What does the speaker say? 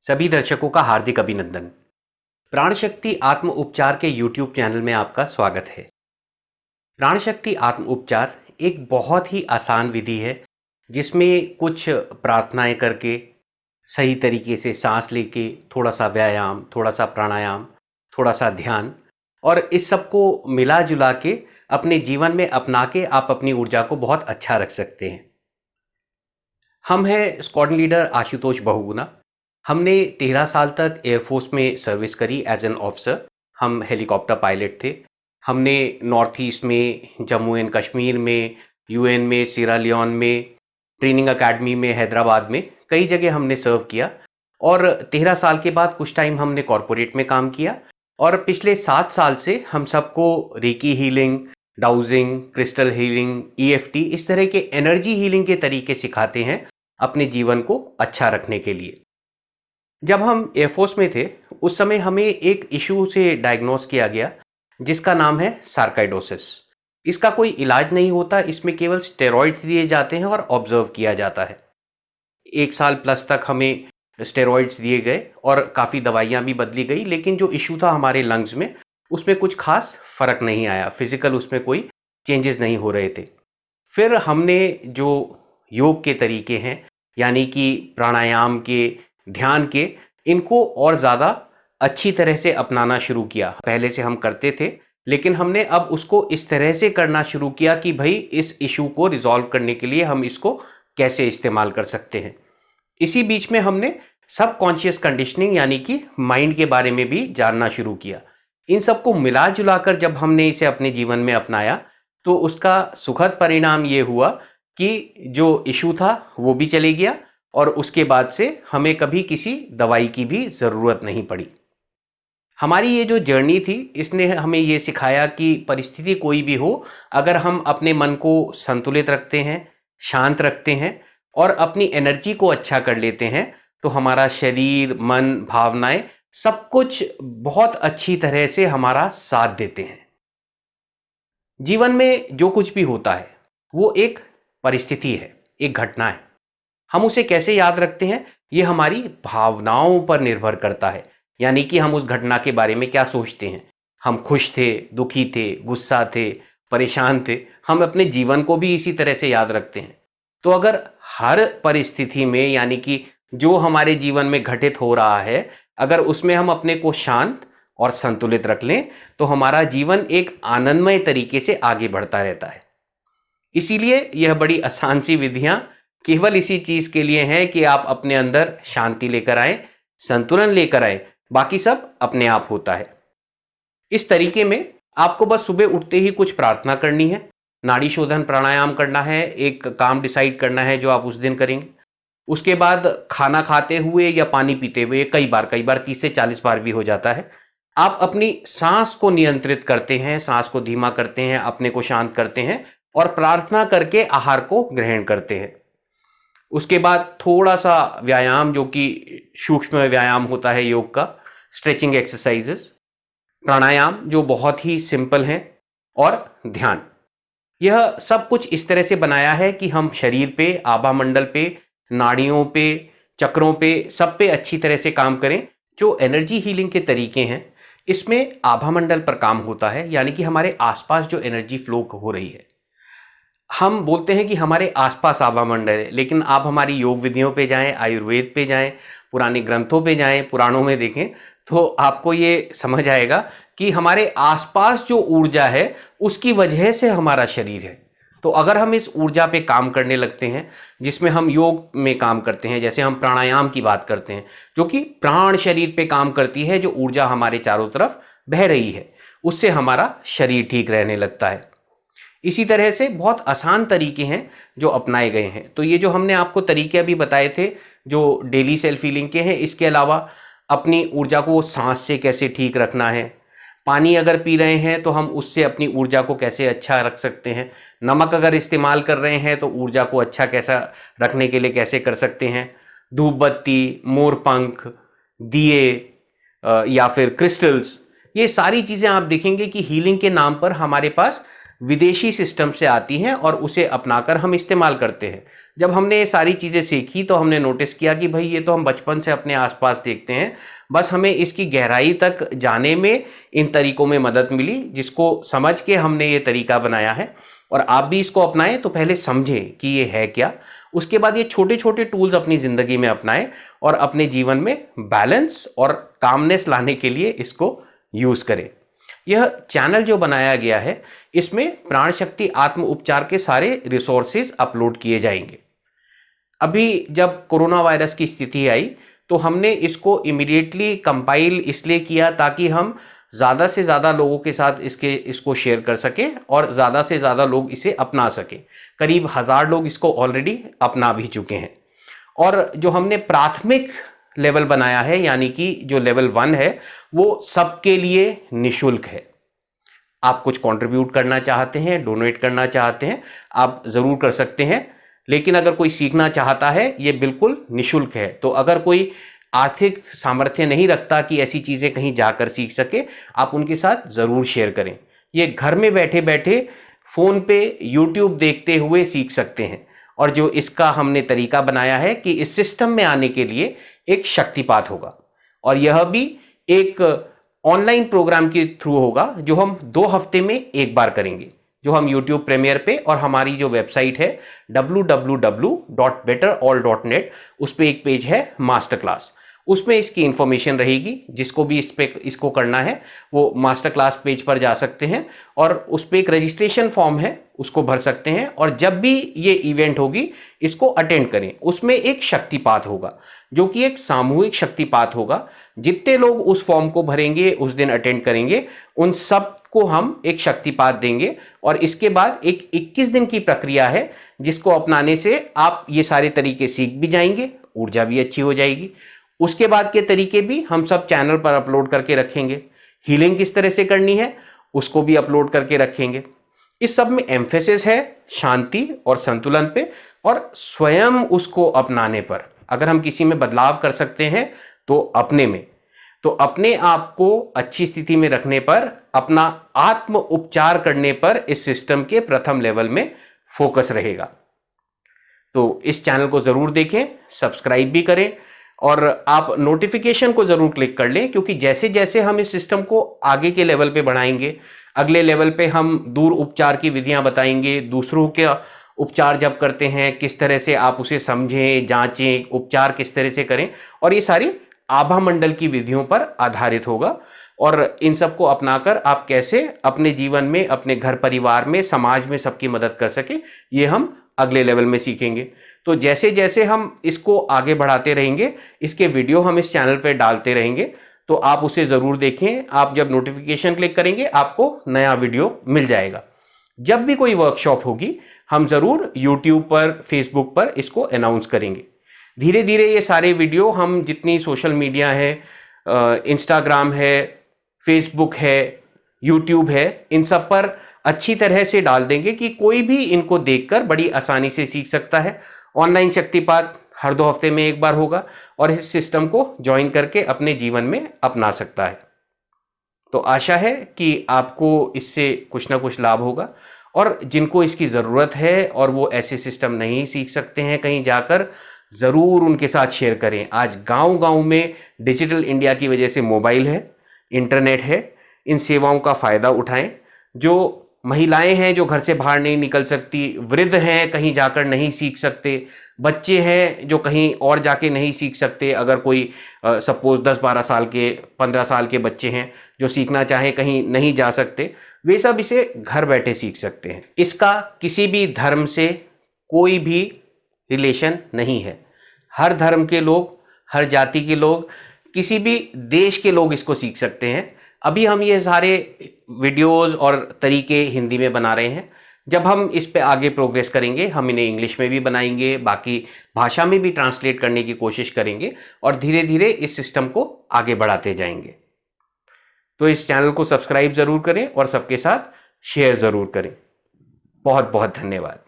सभी दर्शकों का हार्दिक अभिनंदन। प्राण शक्ति आत्म उपचार के YouTube चैनल में आपका स्वागत है। प्राण शक्ति आत्म उपचार एक बहुत ही आसान विधि है जिसमें कुछ प्रार्थनाएं करके सही तरीके से सांस लेके थोड़ा सा व्यायाम, थोड़ा सा प्राणायाम, थोड़ा सा ध्यान और इस सब को मिला जुला के अपने जीवन में अपना के आप अपनी ऊर्जा को बहुत अच्छा रख सकते हैं। हम हैं स्क्वाड्रन लीडर आशुतोष बहुगुणा। हमने 13 साल तक एयरफोर्स में सर्विस करी एज एन ऑफिसर। हम हेलीकॉप्टर पायलट थे। हमने नॉर्थ ईस्ट में, जम्मू एंड कश्मीर में, यूएन में, सीरा लियोन में, ट्रेनिंग एकेडमी में, हैदराबाद में कई जगह हमने सर्व किया। और 13 साल के बाद कुछ टाइम हमने कॉरपोरेट में काम किया और पिछले 7 साल से हम सबको recce healing, dowsing, crystal healing, EFT इस तरह के एनर्जी हीलिंग के तरीके सिखाते हैं अपने जीवन को अच्छा रखने के लिए। जब हम एयरफोर्स में थे उस समय हमें एक इशू से डायग्नोस किया गया जिसका नाम है सार्काइडोसिस। इसका कोई इलाज नहीं होता, इसमें केवल स्टेरॉइड्स दिए जाते हैं और ऑब्जर्व किया जाता है। 1 साल प्लस तक हमें स्टेरॉइड्स दिए गए और काफ़ी दवाइयाँ भी बदली गई, लेकिन जो इशू था हमारे लंग्स में उसमें कुछ खास फर्क नहीं आया, फिजिकल उसमें कोई चेंजेस नहीं हो रहे थे। फिर हमने जो योग के तरीके हैं यानी कि प्राणायाम के, ध्यान के, इनको और ज़्यादा अच्छी तरह से अपनाना शुरू किया। पहले से हम करते थे लेकिन हमने अब उसको इस तरह से करना शुरू किया कि भाई इस इशू को रिजॉल्व करने के लिए हम इसको कैसे इस्तेमाल कर सकते हैं। इसी बीच में हमने सब कॉन्शियस कंडीशनिंग यानी कि माइंड के बारे में भी जानना शुरू किया। इन सबको मिला जुला कर जब हमने इसे अपने जीवन में अपनाया तो उसका सुखद परिणाम ये हुआ कि जो इशू था वो भी चले गया और उसके बाद से हमें कभी किसी दवाई की भी ज़रूरत नहीं पड़ी। हमारी ये जो जर्नी थी इसने हमें ये सिखाया कि परिस्थिति कोई भी हो, अगर हम अपने मन को संतुलित रखते हैं, शांत रखते हैं और अपनी एनर्जी को अच्छा कर लेते हैं तो हमारा शरीर, मन, भावनाएं सब कुछ बहुत अच्छी तरह से हमारा साथ देते हैं। जीवन में जो कुछ भी होता है वो एक परिस्थिति है, एक घटना है। हम उसे कैसे याद रखते हैं ये हमारी भावनाओं पर निर्भर करता है, यानी कि हम उस घटना के बारे में क्या सोचते हैं। हम खुश थे, दुखी थे, गुस्सा थे, परेशान थे, हम अपने जीवन को भी इसी तरह से याद रखते हैं। तो अगर हर परिस्थिति में यानी कि जो हमारे जीवन में घटित हो रहा है अगर उसमें हम अपने को शांत और संतुलित रख लें तो हमारा जीवन एक आनंदमय तरीके से आगे बढ़ता रहता है। इसीलिए यह बड़ी आसान सी विधियां केवल इसी चीज के लिए हैं कि आप अपने अंदर शांति लेकर आए, संतुलन लेकर आए, बाकी सब अपने आप होता है। इस तरीके में आपको बस सुबह उठते ही कुछ प्रार्थना करनी है, नाड़ी शोधन प्राणायाम करना है, एक काम डिसाइड करना है जो आप उस दिन करेंगे। उसके बाद खाना खाते हुए या पानी पीते हुए कई बार 30 से 40 बार भी हो जाता है, आप अपनी सांस को नियंत्रित करते हैं, सांस को धीमा करते हैं, अपने को शांत करते हैं और प्रार्थना करके आहार को ग्रहण करते हैं। उसके बाद थोड़ा सा व्यायाम जो कि सूक्ष्म व्यायाम होता है योग का, स्ट्रेचिंग एक्सरसाइजेस, प्राणायाम जो बहुत ही सिंपल हैं और ध्यान। यह सब कुछ इस तरह से बनाया है कि हम शरीर पे, आभा मंडल पे, नाड़ियों पे, चक्रों पे, सब पे अच्छी तरह से काम करें। जो एनर्जी हीलिंग के तरीके हैं इसमें आभा मंडल पर काम होता है, यानी कि हमारे आसपास जो एनर्जी फ्लो हो रही है। हम बोलते हैं कि हमारे आसपास आभा मंडल है, लेकिन आप हमारी योग विधियों पे जाएं, आयुर्वेद पे जाएं, पुराने ग्रंथों पे जाएं, पुराणों में देखें तो आपको ये समझ आएगा कि हमारे आसपास जो ऊर्जा है उसकी वजह से हमारा शरीर है। तो अगर हम इस ऊर्जा पे काम करने लगते हैं जिसमें हम योग में काम करते हैं, जैसे हम प्राणायाम की बात करते हैं जो कि प्राण शरीर पे काम करती है, जो ऊर्जा हमारे चारों तरफ बह रही है उससे हमारा शरीर ठीक रहने लगता है। इसी तरह से बहुत आसान तरीके हैं जो अपनाए गए हैं। तो ये जो हमने आपको तरीके अभी बताए थे जो डेली सेल्फ हीलिंग के हैं, इसके अलावा अपनी ऊर्जा को सांस से कैसे ठीक रखना है, पानी अगर पी रहे हैं तो हम उससे अपनी ऊर्जा को कैसे अच्छा रख सकते हैं, नमक अगर इस्तेमाल कर रहे हैं तो ऊर्जा को अच्छा कैसा रखने के लिए कैसे कर सकते हैं, धूप बत्ती, मोरपंख, दिए या फिर क्रिस्टल्स, ये सारी चीज़ें आप देखेंगे कि हीलिंग के नाम पर हमारे पास विदेशी सिस्टम से आती हैं और उसे अपनाकर हम इस्तेमाल करते हैं। जब हमने ये सारी चीज़ें सीखी तो हमने नोटिस किया कि भाई ये तो हम बचपन से अपने आसपास देखते हैं, बस हमें इसकी गहराई तक जाने में इन तरीकों में मदद मिली, जिसको समझ के हमने ये तरीका बनाया है। और आप भी इसको अपनाएं तो पहले समझें कि ये है क्या, उसके बाद ये छोटे छोटे टूल्स अपनी ज़िंदगी में अपनाएं और अपने जीवन में बैलेंस और कामनेस लाने के लिए इसको यूज़ करें। यह चैनल जो बनाया गया है, इसमें प्राण शक्ति आत्म उपचार के सारे रिसोर्सेज अपलोड किए जाएंगे। अभी जब कोरोना वायरस की स्थिति आई तो हमने इसको इमीडिएटली कंपाइल इसलिए किया ताकि हम ज़्यादा से ज़्यादा लोगों के साथ इसको शेयर कर सकें और ज़्यादा से ज़्यादा लोग इसे अपना सकें। करीब 1000 लोग इसको ऑलरेडी अपना भी चुके हैं। और जो हमने प्राथमिक लेवल बनाया है, यानी कि जो लेवल 1 है, वो सबके लिए निःशुल्क है। आप कुछ कंट्रीब्यूट करना चाहते हैं, डोनेट करना चाहते हैं, आप ज़रूर कर सकते हैं। लेकिन अगर कोई सीखना चाहता है, ये बिल्कुल निःशुल्क है। तो अगर कोई आर्थिक सामर्थ्य नहीं रखता कि ऐसी चीज़ें कहीं जाकर सीख सके, आप उनके साथ ज़रूर शेयर करें। ये घर में बैठे बैठे फ़ोन पे यूट्यूब देखते हुए सीख सकते हैं। और जो इसका हमने तरीका बनाया है कि इस सिस्टम में आने के लिए एक शक्तिपात होगा, और यह भी एक ऑनलाइन प्रोग्राम के थ्रू होगा जो हम 2 हफ्ते में एक बार करेंगे, जो हम YouTube प्रीमियर पे और हमारी जो वेबसाइट है www.betterall.net, उस पर एक पेज है मास्टर क्लास। उसमें इसकी इंफॉर्मेशन रहेगी। जिसको भी इसको करना है वो मास्टर क्लास पेज पर जा सकते हैं और उस पर एक रजिस्ट्रेशन फॉर्म है, उसको भर सकते हैं। और जब भी ये इवेंट होगी इसको अटेंड करें। उसमें एक शक्तिपात होगा जो कि एक सामूहिक शक्तिपात होगा। जितने लोग उस फॉर्म को भरेंगे, उस दिन अटेंड करेंगे, उन सब को हम एक शक्तिपात देंगे। और इसके बाद एक 21 दिन की प्रक्रिया है जिसको अपनाने से आप ये सारे तरीके सीख भी जाएंगे, ऊर्जा भी अच्छी हो जाएगी। उसके बाद के तरीके भी हम सब चैनल पर अपलोड करके रखेंगे। हीलिंग किस तरह से करनी है उसको भी अपलोड करके रखेंगे। इस सब में एम्फेसिस है शांति और संतुलन पे और स्वयं उसको अपनाने पर। अगर हम किसी में बदलाव कर सकते हैं तो अपने में, तो अपने आप को अच्छी स्थिति में रखने पर, अपना आत्म उपचार करने पर इस सिस्टम के प्रथम लेवल में फोकस रहेगा। तो इस चैनल को जरूर देखें, सब्सक्राइब भी करें और आप नोटिफिकेशन को जरूर क्लिक कर लें, क्योंकि जैसे जैसे हम इस सिस्टम को आगे के लेवल पे बढ़ाएंगे, अगले लेवल पे हम दूर उपचार की विधियां बताएंगे। दूसरों के उपचार जब करते हैं किस तरह से आप उसे समझें, जांचें, उपचार किस तरह से करें, और ये सारी आभा मंडल की विधियों पर आधारित होगा। और इन सब को अपनाकर आप कैसे अपने जीवन में, अपने घर परिवार में, समाज में सबकी मदद कर सके, ये हम अगले लेवल में सीखेंगे। तो जैसे जैसे हम इसको आगे बढ़ाते रहेंगे, इसके वीडियो हम इस चैनल पे डालते रहेंगे, तो आप उसे ज़रूर देखें। आप जब नोटिफिकेशन क्लिक करेंगे आपको नया वीडियो मिल जाएगा। जब भी कोई वर्कशॉप होगी हम ज़रूर यूट्यूब पर, फेसबुक पर इसको अनाउंस करेंगे। धीरे धीरे ये सारे वीडियो हम जितनी सोशल मीडिया है, इंस्टाग्राम है, फेसबुक है, यूट्यूब है, इन सब पर अच्छी तरह से डाल देंगे कि कोई भी इनको देखकर बड़ी आसानी से सीख सकता है। ऑनलाइन शक्तिपात हर 2 हफ्ते में एक बार होगा और इस सिस्टम को ज्वाइन करके अपने जीवन में अपना सकता है। तो आशा है कि आपको इससे कुछ ना कुछ लाभ होगा, और जिनको इसकी ज़रूरत है और वो ऐसे सिस्टम नहीं सीख सकते हैं कहीं जाकर, ज़रूर उनके साथ शेयर करें। आज गांव-गांव में डिजिटल इंडिया की वजह से मोबाइल है, इंटरनेट है, इन सेवाओं का फ़ायदा उठाएं। जो महिलाएं हैं जो घर से बाहर नहीं निकल सकती, वृद्ध हैं कहीं जाकर नहीं सीख सकते, बच्चे हैं जो कहीं और जाके नहीं सीख सकते, अगर कोई सपोज 10-12 साल के, 15 साल के बच्चे हैं जो सीखना चाहें कहीं नहीं जा सकते, वे सब इसे घर बैठे सीख सकते हैं। इसका किसी भी धर्म से कोई भी रिलेशन नहीं है। हर धर्म के लोग, हर जाति के लोग, किसी भी देश के लोग इसको सीख सकते हैं। अभी हम ये सारे वीडियोस और तरीके हिंदी में बना रहे हैं। जब हम इस पे आगे प्रोग्रेस करेंगे हम इन्हें इंग्लिश में भी बनाएंगे, बाकी भाषा में भी ट्रांसलेट करने की कोशिश करेंगे और धीरे धीरे इस सिस्टम को आगे बढ़ाते जाएंगे। तो इस चैनल को सब्सक्राइब ज़रूर करें और सबके साथ शेयर ज़रूर करें। बहुत बहुत धन्यवाद।